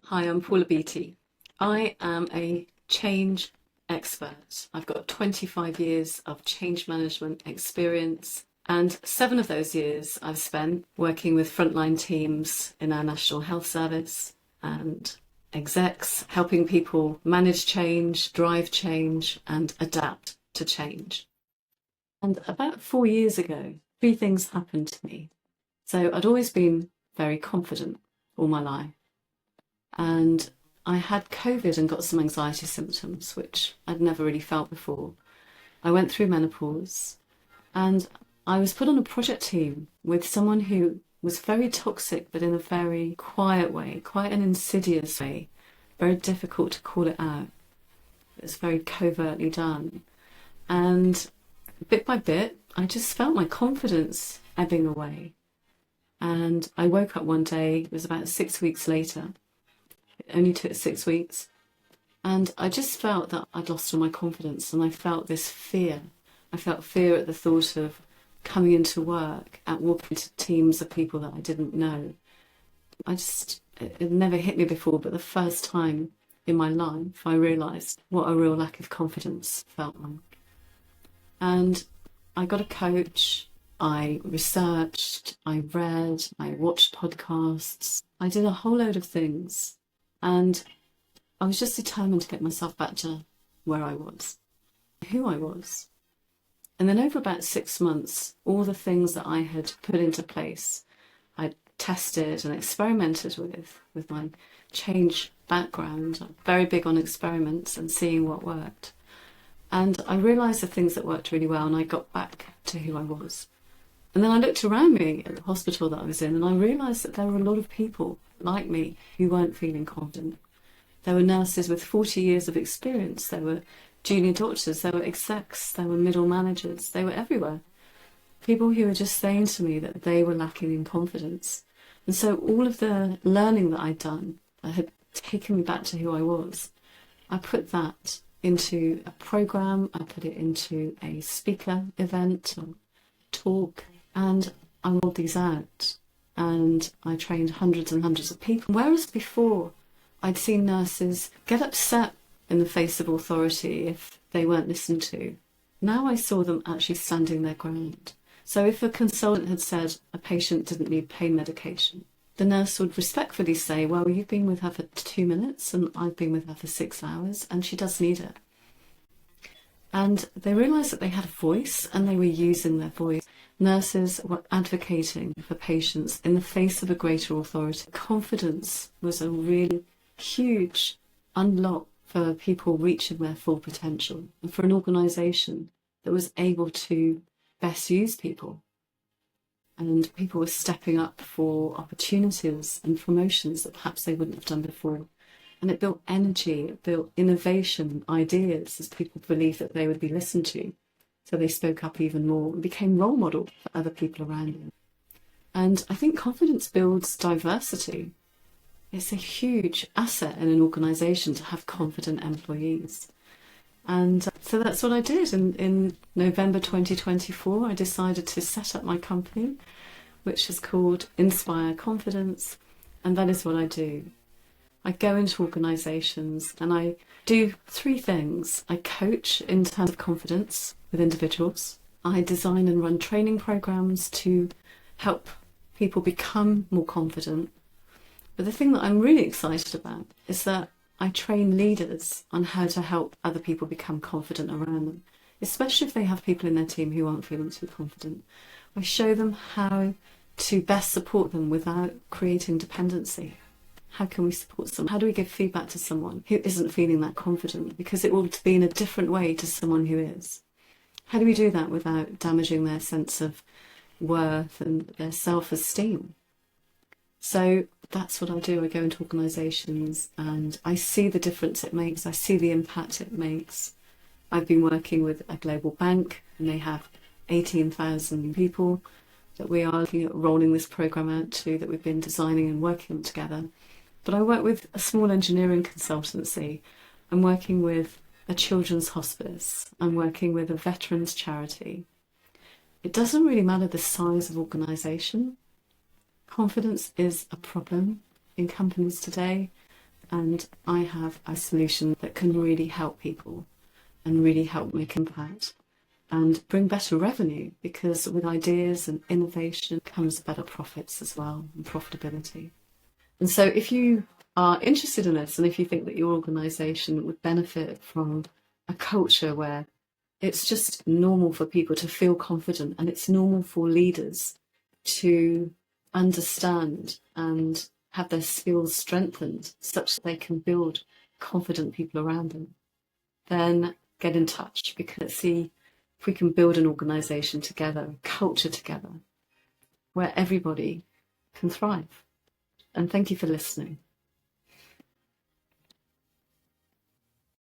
Hi, I'm Paula Beattie. I am a change expert. I've got 25 years of change management experience, and 7 of those years I've spent working with frontline teams in our National Health Service and execs, helping people manage change, drive change, and adapt to change. And about 4 years ago, 3 things happened to me. So I'd always been very confident all my life. And I had COVID and got some anxiety symptoms, which I'd never really felt before. I went through menopause and I was put on a project team with someone who was very toxic, but in a very quiet way, quite an insidious way, very difficult to call it out. It was very covertly done. And bit by bit, I just felt my confidence ebbing away. And I woke up one day, it was about 6 weeks later. It only took 6 weeks. And I just felt that I'd lost all my confidence, and I felt this fear. I felt fear at the thought of coming into work and walking to teams of people that I didn't know. It never hit me before, but the first time in my life, I realised what a real lack of confidence felt like. And I got a coach, I researched, I read, I watched podcasts, I did a whole load of things. And I was just determined to get myself back to where I was, who I was. And then over about 6 months, all the things that I had put into place, I tested and experimented with my change background. I'm very big on experiments and seeing what worked. And I realised the things that worked really well, and I got back to who I was. And then I looked around me at the hospital that I was in, and I realised that there were a lot of people like me who weren't feeling confident. There were nurses with 40 years of experience, there were junior doctors, there were execs, there were middle managers, they were everywhere. People who were just saying to me that they were lacking in confidence. And so all of the learning that I'd done, that had taken me back to who I was, I put that into a program, I put it into a speaker event or talk, and I rolled these out. And I trained hundreds and hundreds of people. Whereas before, I'd seen nurses get upset in the face of authority if they weren't listened to. Now I saw them actually standing their ground. So if a consultant had said a patient didn't need pain medication, the nurse would respectfully say, well, you've been with her for 2 minutes and I've been with her for 6 hours and she does need it. And they realised that they had a voice and they were using their voice. Nurses were advocating for patients in the face of a greater authority. Confidence was a really huge unlock for people reaching their full potential and for an organisation that was able to best use people. And people were stepping up for opportunities and promotions that perhaps they wouldn't have done before. And it built energy, it built innovation, ideas, as people believed that they would be listened to. So they spoke up even more and became role model for other people around them. And I think confidence builds diversity. It's a huge asset in an organisation to have confident employees. And so that's what I did. In November 2024, I decided to set up my company, which is called Inspire Confidence. And that is what I do. I go into organisations and I do 3 things. I coach in terms of confidence with individuals. I design and run training programs to help people become more confident. But the thing that I'm really excited about is that I train leaders on how to help other people become confident around them, especially if they have people in their team who aren't feeling too confident. I show them how to best support them without creating dependency. How can we support someone? How do we give feedback to someone who isn't feeling that confident? Because it will be in a different way to someone who is. How do we do that without damaging their sense of worth and their self-esteem? So that's what I do. I go into organisations and I see the difference it makes. I see the impact it makes. I've been working with a global bank and they have 18,000 people that we are looking at rolling this program out to, that we've been designing and working on together. But I work with a small engineering consultancy. I'm working with a children's hospice. I'm working with a veterans charity. It doesn't really matter the size of organisation. Confidence is a problem in companies today. and I have a solution that can really help people and really help make impact and bring better revenue, because with ideas and innovation comes better profits as well, and profitability. And so if you are interested in this, and if you think that your organisation would benefit from a culture where it's just normal for people to feel confident, and it's normal for leaders to understand and have their skills strengthened such that they can build confident people around them, then get in touch, because let's see if we can build an organisation together, a culture together, where everybody can thrive. And thank you for listening.